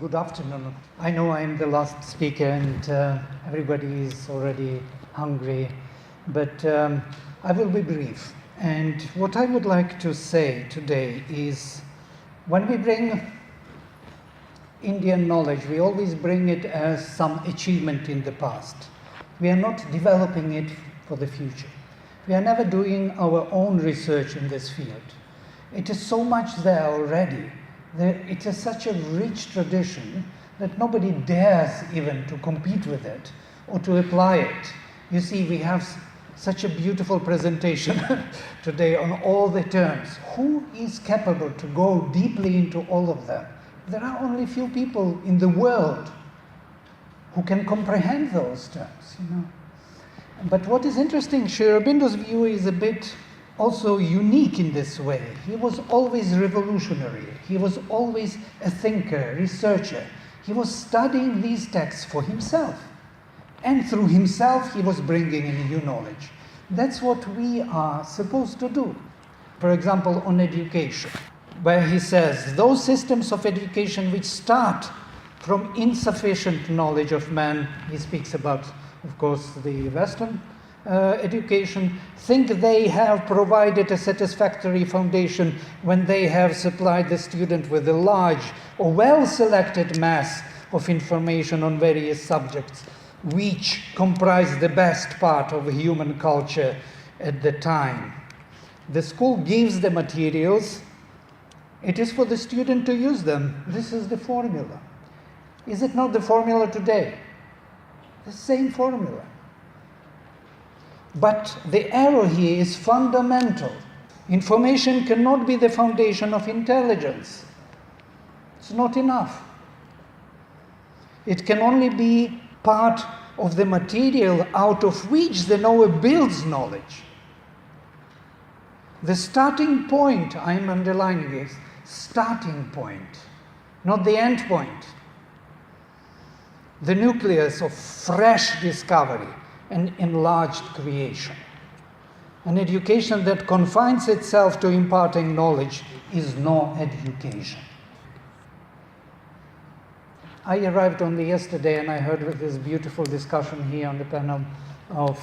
Good afternoon. I know I'm the last speaker and everybody is already hungry, but I will be brief. And what I would like to say today is when we bring Indian knowledge, we always bring it as some achievement in the past. We are not developing it for the future. We are never doing our own research in this field. It is so much there already. It is such a rich tradition that nobody dares even to compete with it or to apply it. You see, we have such a beautiful presentation today on all the terms. Who is capable to go deeply into all of them? There are only few people in the world who can comprehend those terms, you know. But what is interesting, Aurobindo's view is a bit also unique in this way. He was always revolutionary. He was always a thinker, researcher. He was studying these texts for himself. And through himself, he was bringing in new knowledge. That's what we are supposed to do. For example, on education, where he says, those systems of education which start from insufficient knowledge of man, he speaks about, of course, the Western education, think they have provided a satisfactory foundation when they have supplied the student with a large or well-selected mass of information on various subjects, which comprise the best part of human culture at the time. The school gives the materials. It is for the student to use them. This is the formula. Is it not the formula today? The same formula. But the error here is fundamental. Information cannot be the foundation of intelligence. It's not enough. It can only be part of the material out of which the knower builds knowledge. The starting point, I'm underlining this, starting point, not the end point. The nucleus of fresh discovery and enlarged creation. An education that confines itself to imparting knowledge is no education. I arrived only yesterday and I heard this beautiful discussion here on the panel of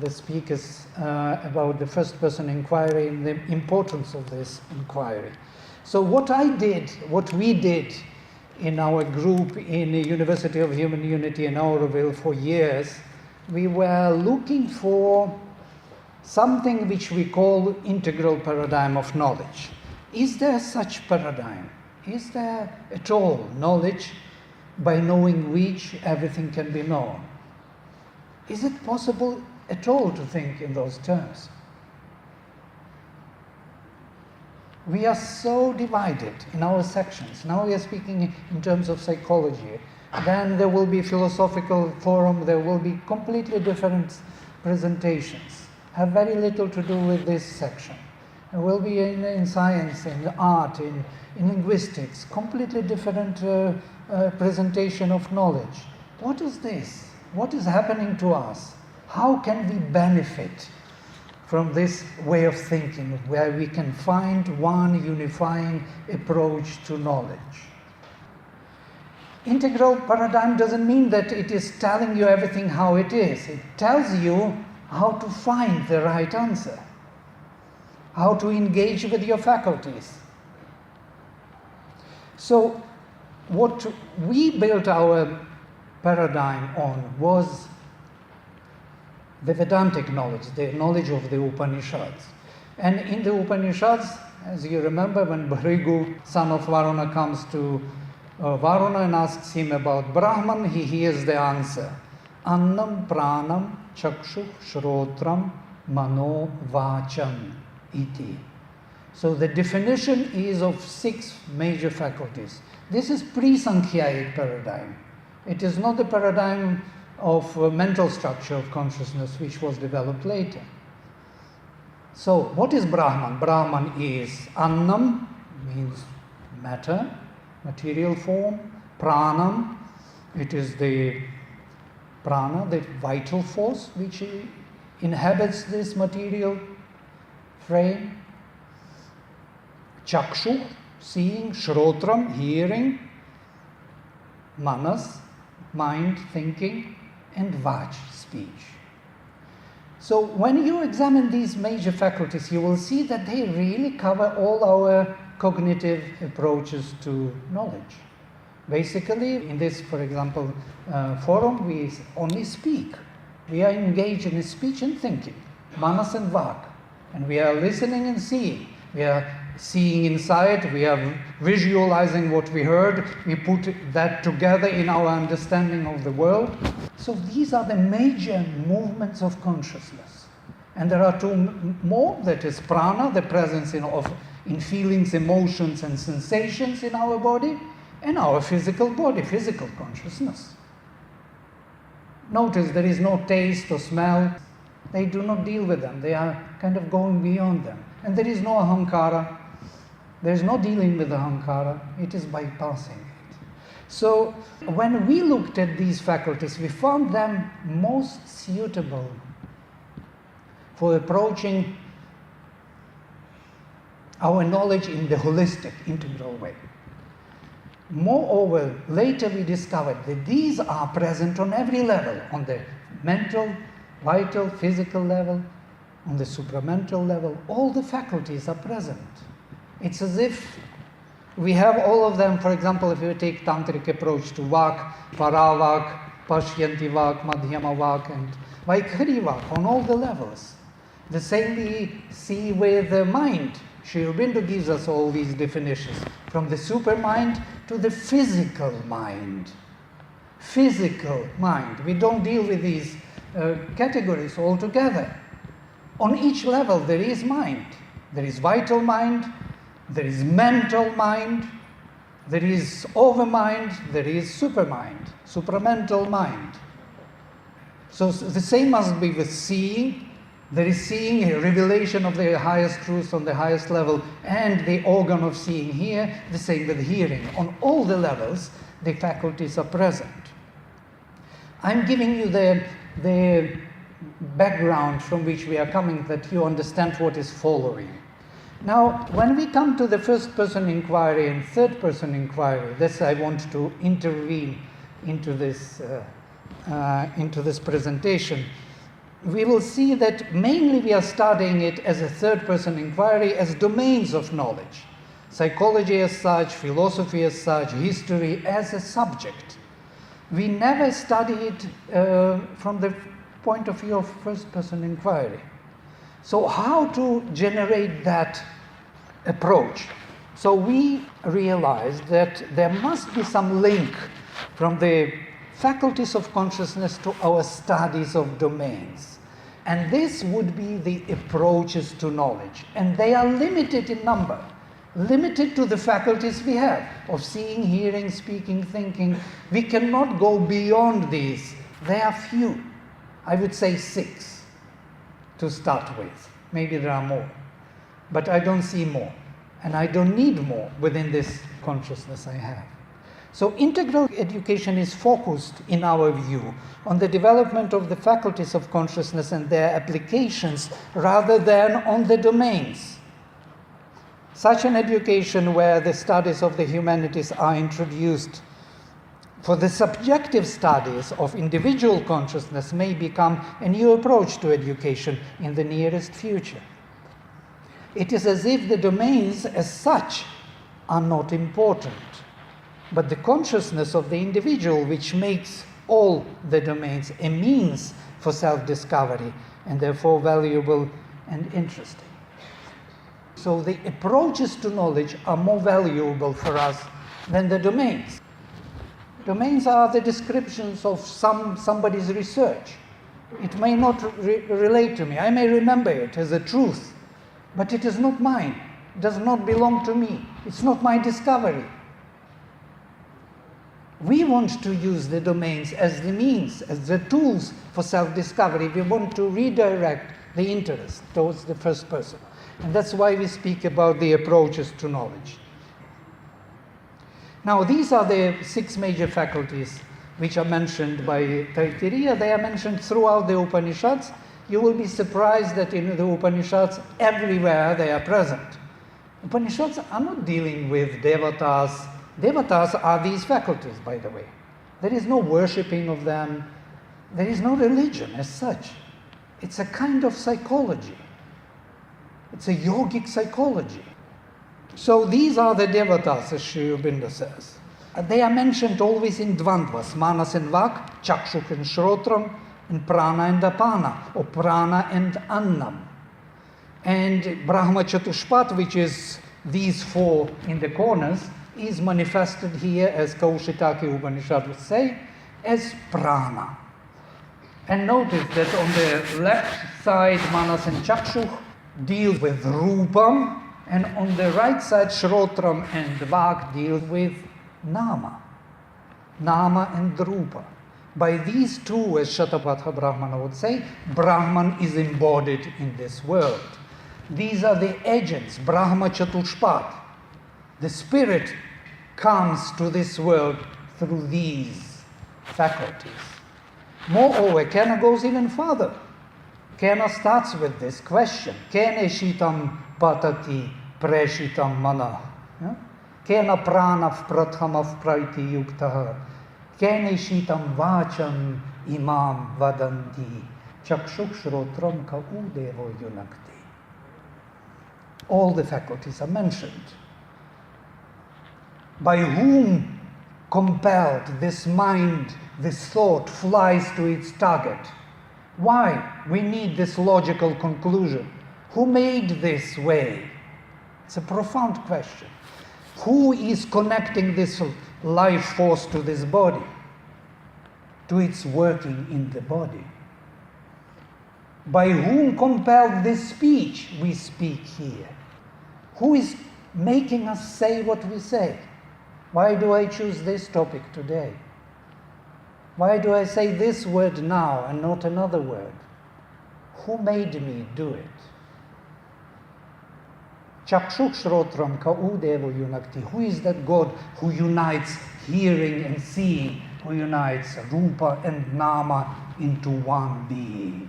the speakers about the first-person inquiry and the importance of this inquiry. So what we did in our group in the University of Human Unity in Aurobindo for years, we were looking for something which we call integral paradigm of knowledge. Is there such paradigm? Is there at all knowledge by knowing which everything can be known? Is it possible at all to think in those terms? We are so divided in our sections. Now we are speaking in terms of psychology. Then there will be philosophical forum, there will be completely different presentations, have very little to do with this section. There will be in science, in art, in linguistics, completely different presentation of knowledge. What is this? What is happening to us? How can we benefit from this way of thinking where we can find one unifying approach to knowledge? Integral paradigm doesn't mean that it is telling you everything how it is. It tells you how to find the right answer, how to engage with your faculties. So what we built our paradigm on was the Vedantic knowledge, the knowledge of the Upanishads. And in the Upanishads, as you remember, when Bhrigu, son of Varuna, comes to Varuna and asks him about Brahman, he hears the answer. Annam pranam chakshu shrotram mano vacham iti. So the definition is of 6 major faculties. This is pre-Sankhyayic paradigm. It is not the paradigm of mental structure of consciousness which was developed later. So what is Brahman? Brahman is Annam, means matter, material form. Pranam, it is the prana, the vital force which inhabits this material frame. Chakshu, seeing. Shrotram, hearing. manas, mind, thinking, and vach, speech. So when you examine these major faculties, you will see that they really cover all our cognitive approaches to knowledge. Basically, in this, for example, forum, we only speak. We are engaged in speech and thinking, manas and vak, and we are listening and seeing. We are seeing inside, we are visualizing what we heard, we put that together in our understanding of the world. So these are the major movements of consciousness. And there are two more, that is prana, the presence in feelings, emotions, and sensations in our body, and our physical body, physical consciousness. Notice there is no taste or smell. They do not deal with them. They are kind of going beyond them. And there is no ahankara. There is no dealing with ahankara. It is bypassing it. So when we looked at these faculties, we found them most suitable for approaching our knowledge in the holistic, integral way. Moreover, later we discovered that these are present on every level, on the mental, vital, physical level, on the supramental level. All the faculties are present. It's as if we have all of them. For example, if you take tantric approach to vak, paravak, pashyanti vak, madhyama vak, and vaikhari vak, on all the levels. The same we see with the mind. Aurobindo gives us all these definitions, from the supermind to the physical mind. Physical mind. We don't deal with these categories altogether. On each level there is mind. There is vital mind, there is mental mind, there is overmind, there is supermind, supramental mind. So the same must be with seeing. There is seeing, a revelation of the highest truth on the highest level, and the organ of seeing here, the same with hearing. On all the levels, the faculties are present. I'm giving you the background from which we are coming, that you understand what is following. Now, when we come to the first-person inquiry and third-person inquiry, this I want to intervene into this presentation. We will see that mainly we are studying it as a third-person inquiry, as domains of knowledge. Psychology as such, philosophy as such, history as a subject. We never study it from the point of view of first-person inquiry. So how to generate that approach? So we realized that there must be some link from the faculties of consciousness to our studies of domains. And this would be the approaches to knowledge. And they are limited in number, limited to the faculties we have of seeing, hearing, speaking, thinking. We cannot go beyond these. They are few. I would say 6 to start with. Maybe there are more. But I don't see more. And I don't need more within this consciousness I have. So integral education is focused, in our view, on the development of the faculties of consciousness and their applications rather than on the domains. Such an education where the studies of the humanities are introduced for the subjective studies of individual consciousness may become a new approach to education in the nearest future. It is as if the domains as such are not important, but the consciousness of the individual which makes all the domains a means for self-discovery and therefore valuable and interesting. So the approaches to knowledge are more valuable for us than the domains. Domains are the descriptions of somebody's research. It may not relate to me. I may remember it as a truth, but it is not mine. It does not belong to me. It's not my discovery. We want to use the domains as the means, as the tools for self-discovery. We want to redirect the interest towards the first person. And that's why we speak about the approaches to knowledge. Now, these are the 6 major faculties which are mentioned by Taittiriya. They are mentioned throughout the Upanishads. You will be surprised that in the Upanishads, everywhere they are present. Upanishads are not dealing with devatas. Devatas are these faculties, by the way. There is no worshipping of them. There is no religion as such. It's a kind of psychology. It's a yogic psychology. So these are the devatas, as Aurobindo says. They are mentioned always in dvandvas, manas and vak, chakshuk and shrotram, and prana and apana, or prana and annam. And Brahma Chatushpat, which is these four in the corners, is manifested here, as Kaushitaki Upanishad would say, as prana. And notice that on the left side, manas and chakshuk deal with rupam, and on the right side, shrotram and vak deal with nama. Nama and rupa. By these two, as Shatapatha Brahmana would say, Brahman is embodied in this world. These are the agents, Brahma Chatushpat. The spirit comes to this world through these faculties. Moreover, Kena goes even further. Kena starts with this question. Kene shitam patati preshitam mana. Kena pranav prathamav praiti yuktaha. Kene shitam vacham imam vadanti. Chakshuk shrotram ka udevo yunakti. All the faculties are mentioned. By whom compelled this mind, this thought flies to its target? Why? We need this logical conclusion. Who made this way? It's a profound question. Who is connecting this life force to this body, to its working in the body? By whom compelled this speech we speak here? Who is making us say what we say? Why do I choose this topic today? Why do I say this word now and not another word? Who made me do it? Chakshuk shrotram ka udevo yunakti. Who is that God who unites hearing and seeing, who unites rupa and nama into one being?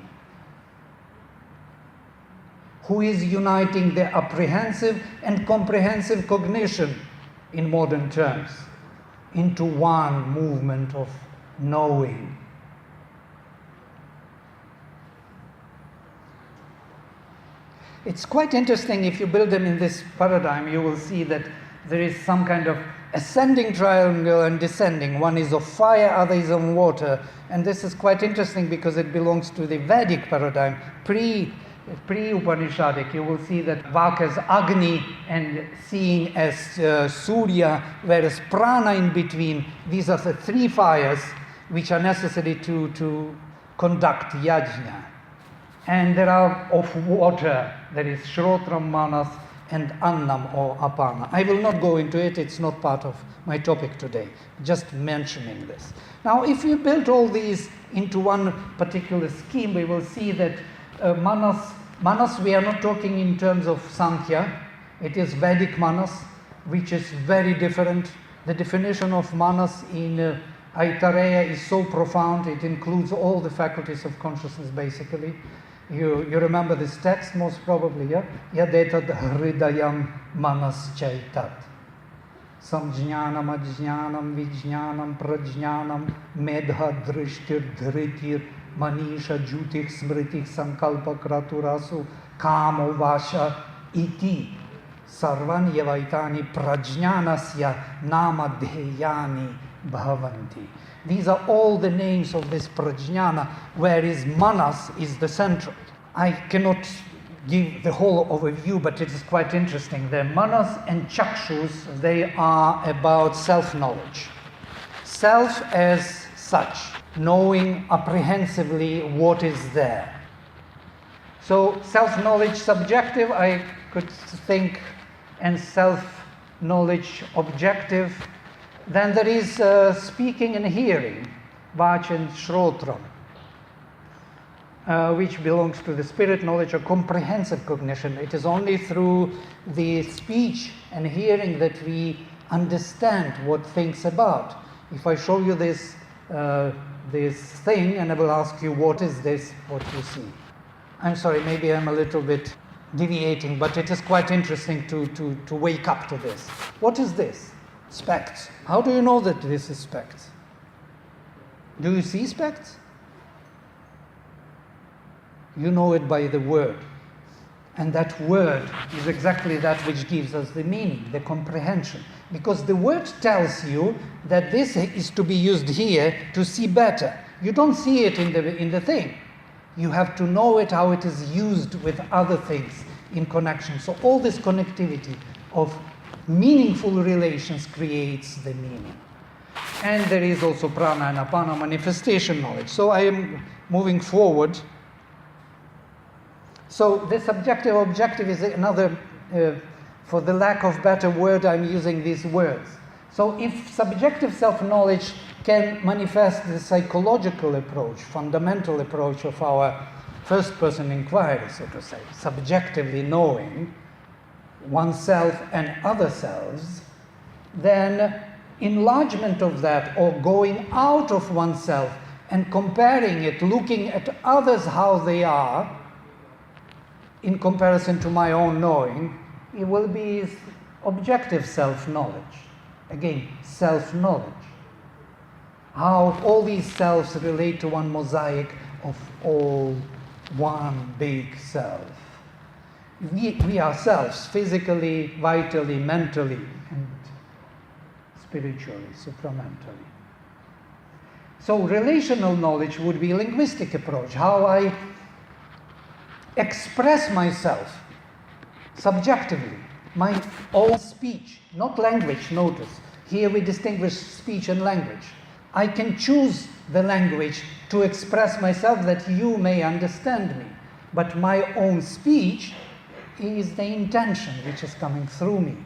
Who is uniting the apprehensive and comprehensive cognition, in modern terms, into one movement of knowing? It's quite interesting. If you build them in this paradigm, you will see that there is some kind of ascending triangle and descending. One is of fire, other is on water. And this is quite interesting because it belongs to the Vedic paradigm, pre-Upanishadic. You will see that Vak as Agni and seeing as Surya, whereas prana in between. These are the three fires which are necessary to conduct yajna. And there are of water, there is Shrotram, Manas, and Annam or Apana. I will not go into it, it's not part of my topic today, just mentioning this. Now, if we build all these into one particular scheme, we will see that Manas, we are not talking in terms of Sankhya, it is Vedic Manas, which is very different. The definition of Manas in Aitareya is so profound, it includes all the faculties of consciousness basically. You remember this text most probably, yeah? Yadetad hridayam manas chaitat. Samjnanam ajnanam vijnanam prajnanam medha drishtir dhritir manisha jutir smritir sankalpa kraturasu kamo vasha iti sarvan yavaitani prajnanasya nama dheyani bhavanti. These are all the names of this prajnana, whereas manas is the central. I cannot give the whole overview, but it is quite interesting. The manas and chakshus, they are about self-knowledge. Self as such, knowing apprehensively what is there. So self-knowledge subjective, I could think, and self-knowledge objective. Then there is speaking and hearing, vach and shrotram, which belongs to the spirit knowledge or comprehensive cognition. It is only through the speech and hearing that we understand what things about. If I show you this thing and I will ask you, what is this, what you see? I'm sorry, maybe I'm a little bit deviating, but it is quite interesting to wake up to this. What is this? Spects. How do you know that this is spects? Do you see spects? You know it by the word. And that word is exactly that which gives us the meaning, the comprehension. Because the word tells you that this is to be used here to see better. You don't see it in the thing. You have to know it, how it is used with other things in connection. So all this connectivity of meaningful relations creates the meaning. And there is also prana and apana manifestation knowledge. So I am moving forward. So the subjective objective is another, for the lack of better word, I'm using these words. So if subjective self-knowledge can manifest the psychological approach, fundamental approach of our first-person inquiry, so to say, subjectively knowing oneself and other selves, then enlargement of that, or going out of oneself and comparing it, looking at others how they are, in comparison to my own knowing, it will be objective self-knowledge. Again, self-knowledge. How all these selves relate to one mosaic of all one big self. We ourselves, physically, vitally, mentally, and spiritually, supramentally. So relational knowledge would be a linguistic approach, how I express myself subjectively, my own speech, not language, notice. Here we distinguish speech and language. I can choose the language to express myself that you may understand me, but my own speech is the intention which is coming through me.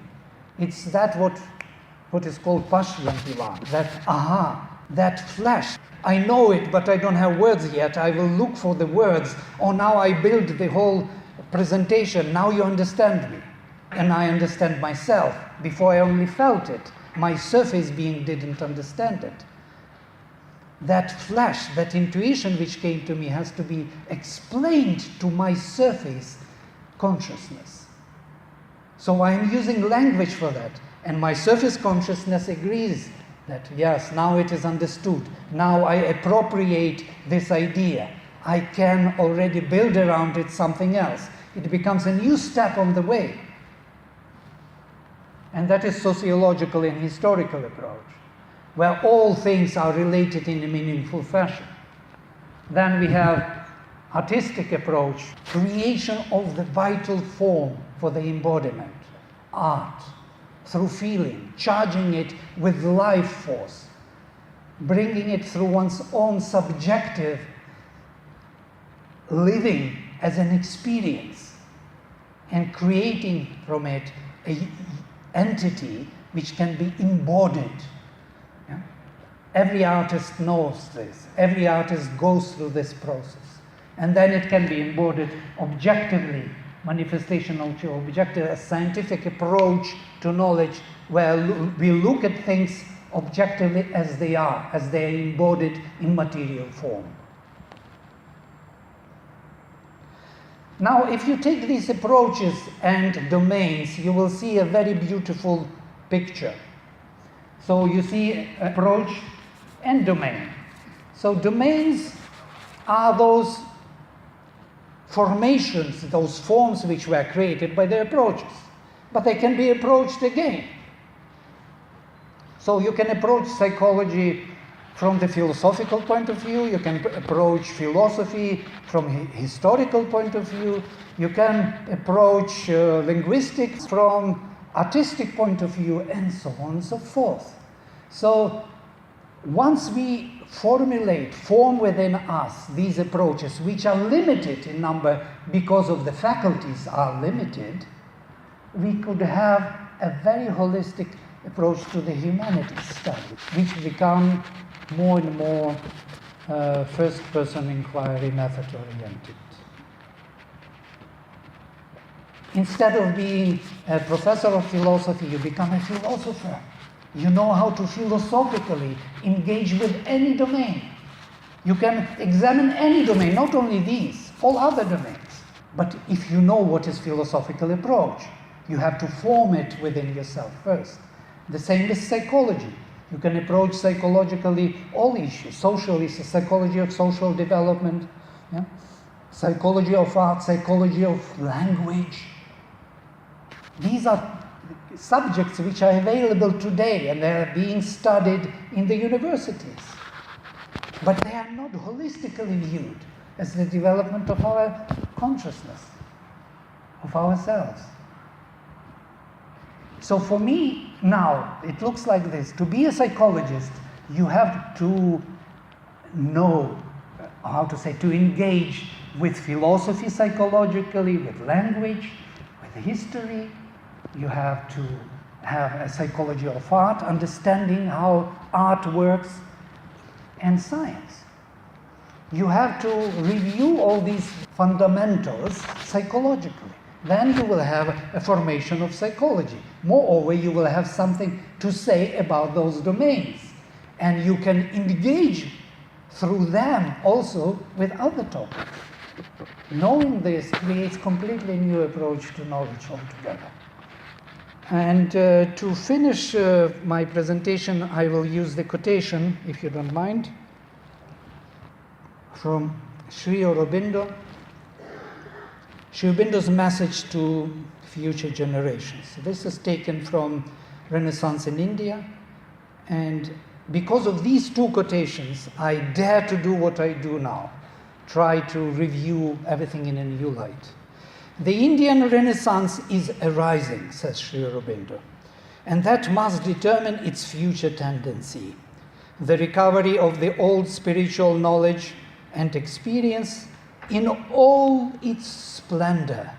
It's that what is called pashyantiva, that aha, that flash. I know it, but I don't have words yet. I will look for the words. Oh, now I build the whole presentation. Now you understand me. And I understand myself. Before I only felt it. My surface being didn't understand it. That flash, that intuition which came to me has to be explained to my surface consciousness. So I am using language for that. And my surface consciousness agrees that yes, now it is understood. Now I appropriate this idea. I can already build around it something else. It becomes a new step on the way. And that is sociological and historical approach, where all things are related in a meaningful fashion. Then we have artistic approach, creation of the vital form for the embodiment, art. Through feeling, charging it with life force, bringing it through one's own subjective living as an experience, and creating from it an entity which can be embodied. Yeah? Every artist knows this. Every artist goes through this process. And then it can be embodied objectively. Manifestation of objective, a scientific approach to knowledge where we look at things objectively as they are embodied in material form. Now, if you take these approaches and domains, you will see a very beautiful picture. So you see approach and domain. So domains are those formations, those forms which were created by the approaches. But they can be approached again. So you can approach psychology from the philosophical point of view, you can approach philosophy from a historical point of view, you can approach linguistics from artistic point of view, and so on and so forth. So once we form within us these approaches, which are limited in number because of the faculties are limited, we could have a very holistic approach to the humanities study, which become more and more first-person inquiry method-oriented. Instead of being a professor of philosophy, you become a philosopher. You know how to philosophically engage with any domain. You can examine any domain, not only these, all other domains. But if you know what is philosophical approach, you have to form it within yourself first. The same with psychology. You can approach psychologically all issues. Socially, psychology of social development, yeah? Psychology of art, psychology of language. These are subjects which are available today and they are being studied in the universities. But they are not holistically viewed as the development of our consciousness, of ourselves. So for me, now, it looks like this. To be a psychologist, you have to know how to say, to engage with philosophy psychologically, with language, with history. You have to have a psychology of art, understanding how art works, and science. You have to review all these fundamentals psychologically. Then you will have a formation of psychology. Moreover, you will have something to say about those domains. And you can engage through them also with other topics. Knowing this creates completely new approach to knowledge altogether. And to finish my presentation, I will use the quotation, if you don't mind, from Sri Aurobindo. Sri Aurobindo's message to future generations. This is taken from Renaissance in India, and because of these two quotations, I dare to do what I do now, try to review everything in a new light. The Indian Renaissance is arising, says Sri Aurobindo, and that must determine its future tendency. The recovery of the old spiritual knowledge and experience in all its splendor,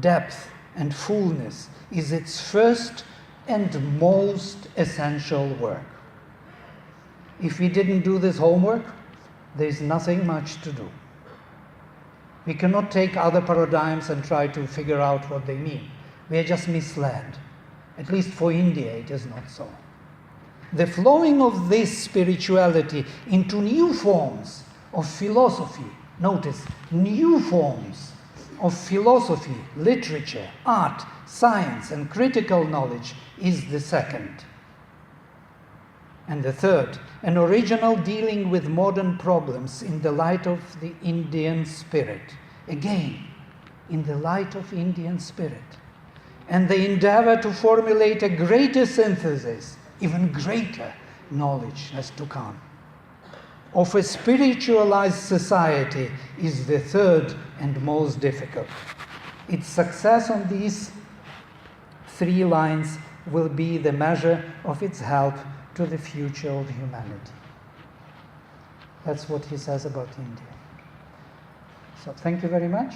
depth, and fullness is its first and most essential work. If we didn't do this homework, there is nothing much to do. We cannot take other paradigms and try to figure out what they mean. We are just misled. At least for India, it is not so. The flowing of this spirituality into new forms of philosophy, notice, new forms of philosophy, literature, art, science, and critical knowledge is the second. And the third, an original dealing with modern problems in the light of the Indian spirit. Again, in the light of Indian spirit. And the endeavor to formulate a greater synthesis, even greater knowledge has to come, of a spiritualized society is the third and most difficult. Its success on these three lines will be the measure of its help to the future of humanity. That's what he says about India. So thank you very much.